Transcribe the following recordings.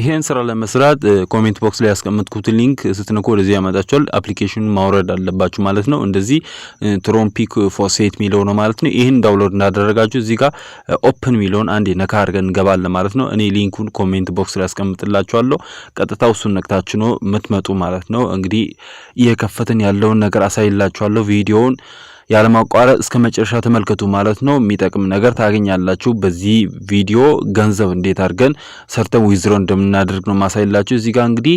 ይሄን ስራ ለመስራት ኮሜንት ቦክስ ላይ ያስቀመጥኩት ሊንክ ስትነኩ ወደዚህ ያመጣችኋል። አፕሊኬሽኑን ማውረድ አለባችሁ ማለት ነው። እንደዚህ ትሮምፒክ ፎሴት ሚለው ነው ማለት ነው። ይሄን ዳውንሎድ እንዳደረጋችሁ እዚህ ጋር ኦፕን ሚለውን አንዴ ነካ አድርገን እንገባለን ማለት ነው። እኔ ሊንኩን ኮሜንት ቦክስ ላይ ያስቀምጥላችኋለሁ። ቀጥታ እሱን ነክታችሁ ነው የምትመጡ ማለት ነው። እንግዲህ እየከፈትን ያለውን ነገር አሳይላችኋለሁ። ቪዲዮውን ያለማቋረጥ እስከ መጨረሻ ተመልከቱ ማለት ነው። የሚጠቅም ነገር ታገኛላችሁ። በዚህ ቪዲዮ ገንዘብ እንዴት አድርገን ሰርተን ዊዝድሮ እንደምናደርግ ነው ማሳይላችሁ። እዚህ ጋር እንግዲህ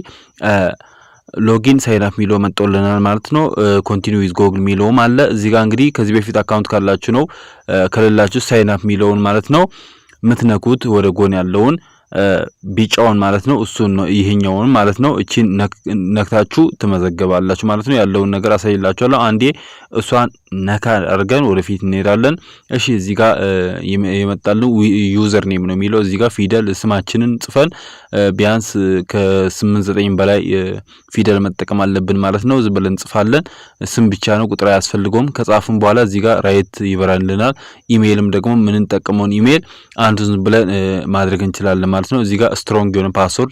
ሎጊን ሳይን አፕ ሚለው መጥቶልናል ማለት ነው። ኮንቲኒው ዊዝ ጎግል ሚለውም አለ። እዚህ ጋር እንግዲህ ከዚህ በፊት አካውንት ካላችሁ ነው፣ ከሌላችሁ ሳይን አፕ ሚለውን ማለት ነው ምትነኩት ወደ ጎን ያለውን ቢጫውን ማለት ነው። እሱን ነው ይሄኛውን ማለት ነው። እቺን ነክታችሁ ትመዘገባላችሁ ማለት ነው። ያለውን ነገር አሳይላችኋለሁ። አንዴ እሷን ነካ አድርገን ወደፊት እንሄዳለን። እሺ እዚህ ጋር የመጣልን ዩዘር ኔም ነው የሚለው። እዚህ ጋር ፊደል ስማችንን ጽፈን ቢያንስ ከ8-9 በላይ ፊደል መጠቀም አለብን ማለት ነው። ዝም ብለን እንጽፋለን። ስም ብቻ ነው፣ ቁጥር አያስፈልገውም። ከጻፍን በኋላ እዚህ ጋር ራይት ይበራልናል። ኢሜይልም ደግሞ ምን እንጠቀመውን ኢሜይል አንዱ ዝም ብለን ማድረግ እንችላለን ማለት ነው። እዚህ ጋር ስትሮንግ የሆነ ፓስወርድ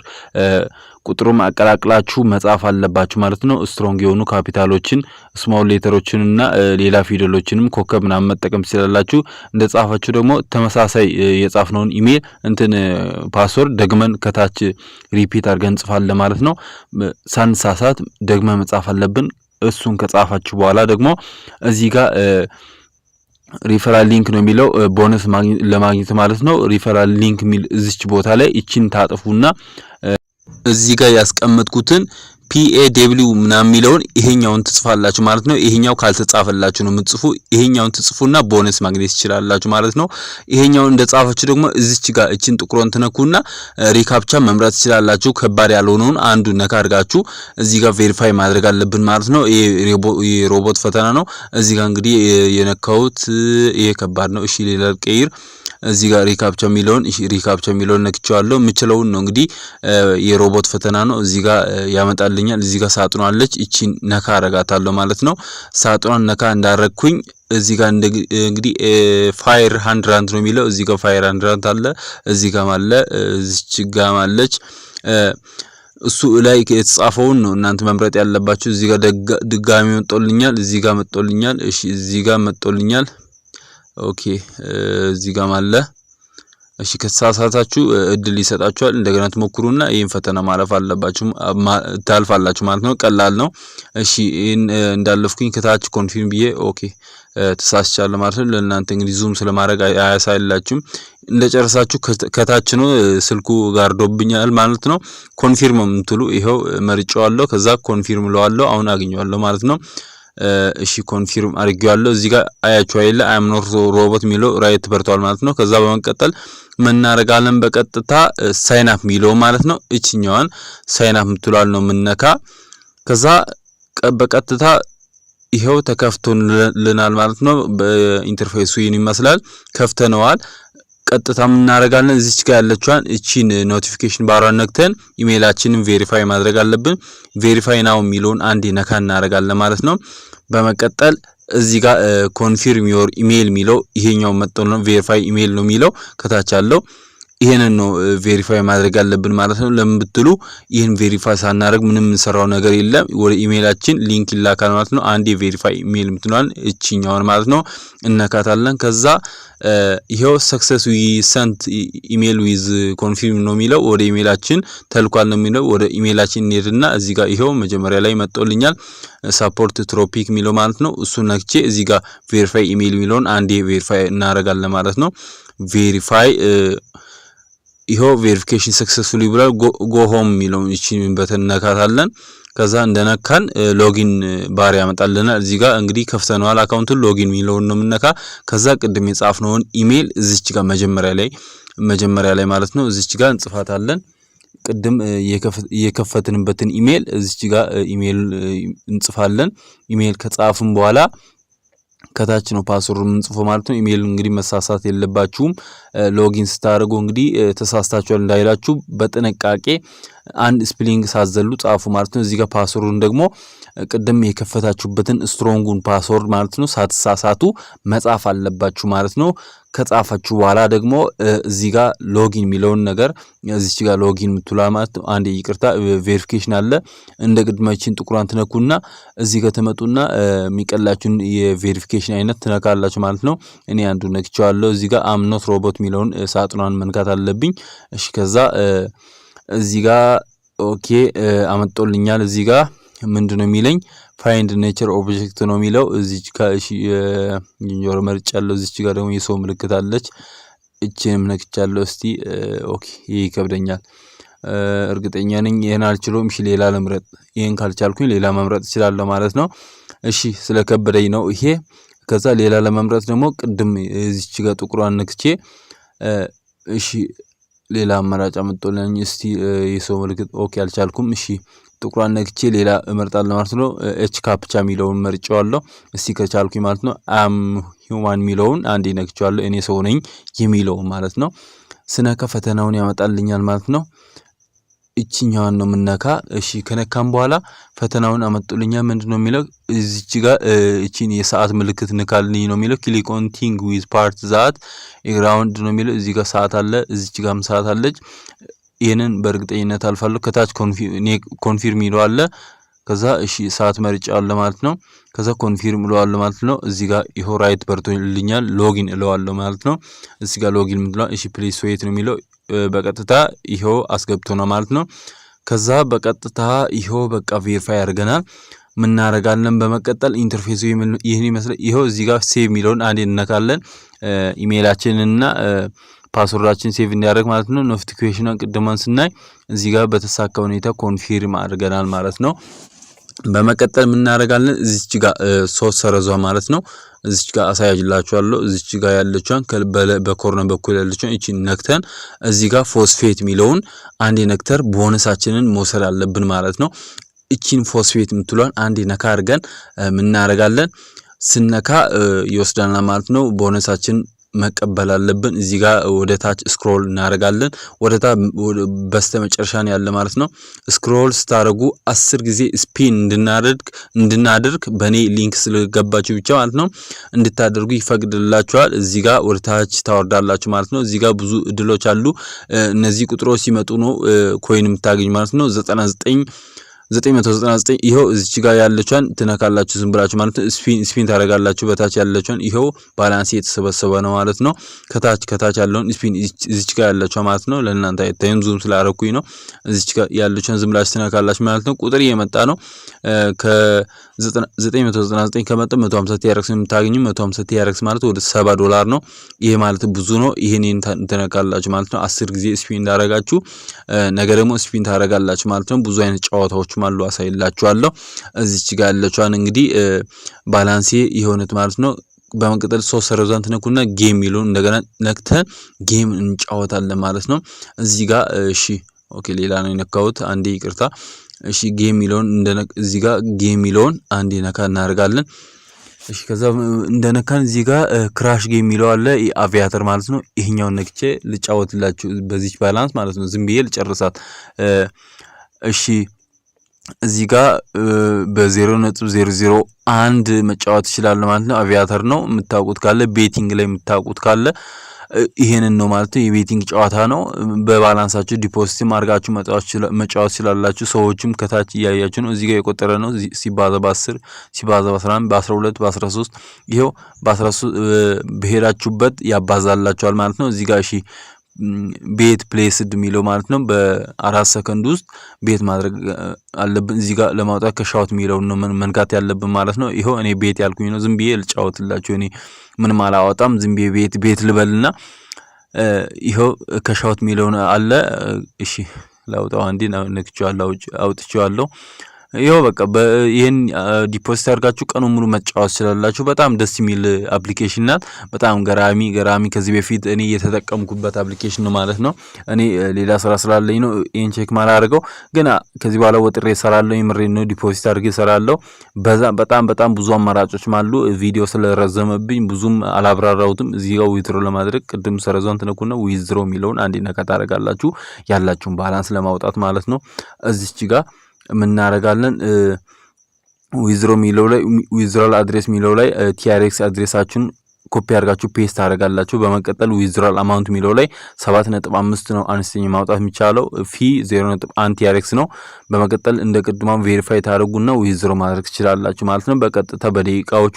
ቁጥሩም አቀላቅላችሁ መጻፍ አለባችሁ ማለት ነው። ስትሮንግ የሆኑ ካፒታሎችን፣ ስሞል ሌተሮችን እና ሌላ ፊደሎችንም ኮከብ ምናምን መጠቀም ትችላላችሁ። እንደጻፋችሁ ደግሞ ተመሳሳይ የጻፍነውን ኢሜል ፓስወርድ ደግመን ከታች ሪፒት አድርገን እንጽፋለን ማለት ነው። ሳንሳሳት ደግመን መጻፍ አለብን። እሱን ከጻፋችሁ በኋላ ደግሞ እዚህ ጋር ሪፈራል ሊንክ ነው የሚለው ቦነስ ለማግኘት ማለት ነው። ሪፈራል ሊንክ ሚል እዚች ቦታ ላይ እቺን ታጥፉና እዚህ ጋር ያስቀመጥኩትን PAW ምናምን የሚለውን ይሄኛውን ትጽፋላችሁ ማለት ነው። ይሄኛው ካልተጻፈላችሁ ነው የምትጽፉ። ይሄኛውን ትጽፉና ቦነስ ማግኘት ይችላልላችሁ ማለት ነው። ይሄኛውን እንደጻፋችሁ ደግሞ እዚች ጋር እቺን ጥቁሮን ትነኩና ሪካፕቻ መምረጥ ይችላልላችሁ። ከባድ ያልሆነውን አንዱ ነካ አድርጋችሁ እዚህ ጋር ቬሪፋይ ማድረግ አለብን ማለት ነው። ይሄ ሮቦት ፈተና ነው። እዚህ ጋር እንግዲህ የነካውት ይሄ ከባድ ነው። እሺ ሌላ ቀይር። እዚህ ጋር ሪካፕቻ ሚለውን ነክቻለሁ። የምችለውን ነው እንግዲህ የሮቦት ፈተና ነው። እዚህ ጋር ያመጣልኛል። እዚህ ጋር ሳጥኗ አለች። እቺን ነካ አረጋታለሁ ማለት ነው። ሳጥኗን ነካ እንዳረግኩኝ እዚህ ጋር እንግዲህ ፋየር 100 ነው የሚለው። እዚህ ጋር ፋየር 100 አለ። እዚህ ጋር አለ። እዚች ጋር አለች። እሱ ላይ የተጻፈውን ነው እናንተ መምረጥ ያለባችሁ። እዚህ ጋር ድጋሚ መጥቶልኛል። እዚህ ጋር መጥቶልኛል። እሺ እዚህ ጋር መጥቶልኛል። ኦኬ እዚህ ጋር አለ። እሺ ከተሳሳታችሁ እድል ይሰጣችኋል። እንደገና ትሞክሩና ይሄን ፈተና ማለፍ አለባችሁ ታልፋላችሁ ማለት ነው። ቀላል ነው። እሺ ይሄን እንዳለፍኩኝ ከታች ኮንፊርም ብዬ ኦኬ ተሳስቻለሁ ማለት ነው። ለእናንተ እንግዲህ ዙም ስለማድረግ አያሳይላችሁም። እንደጨረሳችሁ ከታች ነው ስልኩ ጋርዶብኛል ማለት ነው። ኮንፊርም የምትሉ ይሄው መርጫዋለሁ። ከዛ ኮንፊርም ለዋለሁ። አሁን አግኘዋለሁ ማለት ነው። እሺ ኮንፊርም አድርጌዋለሁ። እዚህ ጋር አያችሁ አይደል አም ኖት ሮቦት ሚለው ራይት በርቷል ማለት ነው። ከዛ በመቀጠል መናረጋለን በቀጥታ ሳይን አፕ ሚለው ማለት ነው። እቺኛዋን ሳይን አፕ ምትሏል ነው ምንነካ። ከዛ በቀጥታ ይሄው ተከፍቶልናል ማለት ነው። በኢንተርፌሱ ይሄን ይመስላል። ከፍተነዋል። ቀጥታ ምናረጋለን እዚች ጋር ያለችዋን እቺን ኖቲፊኬሽን ባሯን ነክተን ኢሜይላችንን ቬሪፋይ ማድረግ አለብን። ቬሪፋይ ናው ሚለውን አንዴ ነካ እናረጋለን ማለት ነው። በመቀጠል እዚህ ጋር ኮንፊርም ዮር ኢሜይል ሚለው ይሄኛው መጥቶ ነው ቬሪፋይ ኢሜይል ነው ሚለው ከታች አለው። ይሄንን ነው ቬሪፋይ ማድረግ ያለብን ማለት ነው። ለምን ብትሉ ይሄን ቬሪፋይ ሳናደርግ ምንም እንሰራው ነገር የለም። ወደ ኢሜይላችን ሊንክ ይላካል ማለት ነው። አንዴ ቬሪፋይ ኢሜይል ምትሏን እቺኛውን ማለት ነው እነካታለን። ከዛ ይሄው ሰክሰስ ዊ ሰንት ኢሜይል ዊዝ ኮንፊርም ነው የሚለው ወደ ኢሜይላችን ተልኳል ነው የሚለው። ወደ ኢሜይላችን እንሄድና እዚህ ጋር ይሄው መጀመሪያ ላይ መጥቶልኛል ሰፖርት ትሮፒክ የሚለው ማለት ነው። እሱን ነክቼ እዚህ ጋር ቬሪፋይ ኢሜይል የሚለውን አንዴ ቬሪፋይ እናደርጋለን ማለት ነው። ቬሪፋይ ይሄው ቬሪፊኬሽን ሰክሰስፉሊ ብሏል። ጎ ሆም የሚለው እቺን በተን ነካታለን። ከዛ እንደነካን ሎጊን ባር ያመጣልናል። እዚህ ጋር እንግዲህ ከፍተናል አካውንቱን ሎጊን የሚለውን ነው የምንነካ። ከዛ ቅድም የጻፍነውን ኢሜይል እዚች ጋር መጀመሪያ ላይ ማለት ነው እዚች ጋር እንጽፋታለን። ቅድም የከፈትንበትን ኢሜይል እዚች ጋር ኢሜይል እንጽፋለን። ኢሜይል ከጻፍን በኋላ ከታች ነው ፓስወርድ የምንጽፈው ማለት ነው። ኢሜይል እንግዲህ መሳሳት የለባችሁም። ሎጊን ስታደርጉ እንግዲህ ተሳስታችኋል እንዳይላችሁ በጥንቃቄ አንድ ስፔሊንግ ሳዘሉ ጻፉ ማለት ነው። እዚህ ጋር ፓስወርዱን ደግሞ ቅድም የከፈታችሁበትን ስትሮንጉን ፓስወርድ ማለት ነው ሳትሳሳቱ መጻፍ አለባችሁ ማለት ነው። ከጻፋችሁ በኋላ ደግሞ እዚህ ጋር ሎጊን የሚለውን ነገር እዚች ጋር ሎጊን የምትሏ ማለት ነው። አንድ ይቅርታ ቬሪፊኬሽን አለ እንደ ቅድማችን ጥቁሯን ትነኩና እዚህ ጋር ተመጡና የሚቀላችሁን የቬሪፊኬሽን አይነት ትነካላችሁ ማለት ነው። እኔ አንዱ ነክቼዋለሁ። እዚህ ጋር አም ኖት ሮቦት የሚለውን ሳጥኗን መንካት አለብኝ። እሺ ከዛ እዚህ ጋር ኦኬ አመጣልኛል። እዚህ ጋር ምንድነው የሚለኝ ፋይንድ ኔቸር ኦብጀክት ነው የሚለው። እዚች ጋር እሺ የጆሮ መርጫ ያለው እዚች ጋር ደግሞ የሰው ምልክት አለች። እቺንም ነክቻለሁ። እስቲ ኦኬ ይሄ ይከብደኛል እርግጠኛ ነኝ ይሄን አልችለውም። እሺ ሌላ ልምረጥ። ይሄን ካልቻልኩኝ ሌላ መምረጥ እችላለሁ ማለት ነው። እሺ ስለከበደኝ ነው ይሄ። ከዛ ሌላ ለመምረጥ ደግሞ ቅድም እዚች ጋር ጥቁሯን ነክቼ እሺ ሌላ አማራጭ አመጣልኝ። እስቲ የሰው ምልክት ኦኬ አልቻልኩም። እሺ ጥቁሯን ነክቼ ሌላ እመርጣለሁ ማለት ነው። ኤች ካፕቻ የሚለውን መርጬዋለሁ። እስቲ ከቻልኩኝ ማለት ነው አም ሂውማን የሚለውን አንዴ ነክቼዋለሁ። እኔ ሰው ነኝ የሚለውን ማለት ነው። ስነካ ፈተናውን ያመጣልኛል ማለት ነው። እቺኛዋን ነው ምነካ። እሺ ከነካም በኋላ ፈተናውን አመጡልኛል። ምንድነው የሚለው እዚች ጋር እቺን የሰዓት ምልክት ንካልኝ ነው የሚለው። ክሊክ ኦን ቲንግ ዊዝ ፓርት ዛት ግራውንድ ነው የሚለው። እዚህ ጋር ሰዓት አለ፣ እዚች ጋርም ሰዓት አለች። ይሄንን በእርግጠኝነት አልፋለሁ። ከታች ኮንፊርም ይለዋል። ከዛ እሺ ሰዓት መርጫለሁ ማለት ነው። ከዛ ኮንፊርም እለዋለሁ ማለት ነው። እዚህ ጋር ይሄው ራይት በርቶልኛል። ሎጊን እለዋለሁ ማለት ነው። እዚህ ጋር ሎጊን ምንድነው? እሺ ፕሊዝ ዌት ነው የሚለው። በቀጥታ ይሄው አስገብቶ ነው ማለት ነው። ከዛ በቀጥታ ይሄው በቃ ቬሪፋይ ያደርገናል። ምን እናደርጋለን? በመቀጠል ኢንተርፌሱ ይሄን ይመስላል። ይሄው እዚህ ጋር ሴቭ የሚለውን አንዴ እንነካለን። ኢሜይላችንንና ፓስወርዳችን ሴቭ እንዲያደርግ ማለት ነው። ኖቲፊኬሽኑን ቅድማን ስናይ እዚህ ጋር በተሳካ ሁኔታ ኮንፊርም አድርገናል ማለት ነው። በመቀጠል ምን እናደርጋለን? እዚች ጋር ሶስት ሰረዟ ማለት ነው። እዚች ጋር አሳያጅላችኋለሁ። እዚች ጋር ያለችውን በኮርነር በኩል ያለችውን እቺን ነክተን እዚህ ጋር ፎስፌት የሚለውን አንዴ ነክተር ቦነሳችንን መውሰድ አለብን ማለት ነው። እቺን ፎስፌት የምትሏን አንዴ ነካ አድርገን ምን እናደርጋለን? ስነካ ይወስዳልና ማለት ነው። ቦነሳችን መቀበል አለብን። እዚህ ጋር ወደ ታች ስክሮል እናደርጋለን። ወደ ታች በስተመጨረሻ ነው ያለ ማለት ነው። ስክሮል ስታደርጉ 10 ጊዜ ስፒን እንድናደርግ በኔ ሊንክ ስለገባችሁ ብቻ ማለት ነው እንድታደርጉ ይፈቅድላችኋል። እዚህ ጋር ወደ ታች ታወርዳላችሁ ማለት ነው። እዚህ ጋር ብዙ እድሎች አሉ። እነዚህ ቁጥሮች ሲመጡ ነው ኮይን የምታገኙ ማለት ነው። 999 ይሄው እዚች ጋር ያለችውን ትነካላችሁ ዝም ብላችሁ ማለት ነው። ስፒን ታደርጋላችሁ። በታች ያለችውን ይሄው ባላንስ የተሰበሰበ ነው ማለት ነው። ከታች ያለውን ስፒን እዚች ጋር ያለችው ማለት ነው። ለእናንተ አይታዩም ዙም ስላደረኩኝ ነው። እዚች ጋር ያለችውን ዝም ብላችሁ ትነካላችሁ ማለት ነው። ቁጥር እየመጣ ነው። ከ999 ከመጣ 150 ቲአርክስ የምታገኙ 150 ቲአርክስ ማለት ወደ $70 ነው። ይሄ ማለት ብዙ ነው። ይሄንን ትነካላችሁ ማለት ነው። 10 ጊዜ ስፒን እንዳደረጋችሁ ነገ ደግሞ ስፒን ታደርጋላችሁ ማለት ነው። ብዙ አይነት ጨዋታዎች ማሉ አሳይላችኋለሁ። እዚች ጋር ያለችዋን እንግዲህ ባላንስ የሆነት ማለት ነው። በመቀጠል ሶስት ሰረዛን ትነኩና ጌም ይሉን እንደገና ነክተን ጌም እንጫወታለን ማለት ነው። እዚህ ጋር እሺ ኦኬ ሌላ ነው የነካሁት አንዴ ይቅርታ። እሺ ጌም ይሉን እዚህ ጋር ጌም ይሉን አንዴ ነካ እናደርጋለን። እሺ ከዛ እንደነካን እዚህ ጋር ክራሽ ጌም ይለው አለ አቪያተር ማለት ነው። ይሄኛውን ነክቼ ልጫወትላችሁ በዚህ ባላንስ ማለት ነው። ዝም ብዬ ልጨርሳት። እሺ እዚህ ጋር በ0.001 መጫወት ይችላል ማለት ነው። አቪያተር ነው የምታውቁት ካለ ቤቲንግ ላይ የምታውቁት ካለ ይሄንን ነው ማለት ነው። የቤቲንግ ጨዋታ ነው። በባላንሳችሁ ዲፖዚት ማርጋችሁ መጫወት ይችላልላችሁ። ሰዎችም ከታች እያያችሁ ነው። እዚህ ጋር የቆጠረ ነው። ሲባዛ በ10 ሲባዛ በ11 በ12 በ13 ይሄው በ13 በሄዳችሁበት ያባዛላችኋል ማለት ነው። እዚህ ጋር እሺ ቤት ፕሌስድ የሚለው ማለት ነው። በ4 ሰከንድ ውስጥ ቤት ማድረግ አለብን። እዚህ ጋር ለማውጣት ከሻውት የሚለው ነው መንካት ያለብን ማለት ነው። ይሄው እኔ ቤት ያልኩኝ ነው። ዝም ብዬ ልጫወትላችሁ። እኔ ምንም አላወጣም። ዝም ብዬ ቤት ልበልና ይሄው ከሻውት የሚለው አለ። እሺ ላውጣው አንዴ ነክቼዋለሁ፣ አውጥቼዋለሁ። ይኸው በቃ ይሄን ዲፖዚት አድርጋችሁ ቀኑን ሙሉ መጫወት ትችላላችሁ። በጣም ደስ የሚል አፕሊኬሽን ናት። በጣም ገራሚ ከዚህ በፊት እኔ የተጠቀምኩበት አፕሊኬሽን ነው ማለት ነው። እኔ ሌላ ስራ ስላለኝ ነው ይሄን ቼክ ማላደርገው፣ ግን ከዚህ በኋላ ወጥሬ እሰራለሁ። የምሬን ነው። ዲፖዚት አድርጌ እሰራለሁ። በጣም ብዙ አማራጮች አሉ። ቪዲዮ ስለረዘመብኝ ብዙም አላብራራሁትም። እዚህ ጋር ዊዝድሮ ለማድረግ ቅድም ሰረዛውን ትነኩና ዊዝድሮ የሚለውን አንዴ ነካ ታደርጋላችሁ፣ ያላችሁን ባላንስ ለማውጣት ማለት ነው። እዚች ጋር ምናረጋለን ዊዝድሮ ሚለው ላይ ዊዝድሮል አድሬስ ሚለው ላይ ቲአርኤክስ አድሬሳችሁን ኮፒ አድርጋችሁ ፔስት አደርጋላችሁ። በመቀጠል ዊዝድሮል አማውንት ሚለው ላይ 7.5 ነው አነስተኛ ማውጣት የሚቻለው። ፊ 0.1 ቲአርኤክስ ነው። በመቀጠል እንደ ቅድማም ቬሪፋይ ታደርጉና ዊዝድሮ ማድረግ ትችላላችሁ ማለት ነው። በቀጥታ በደቂቃዎች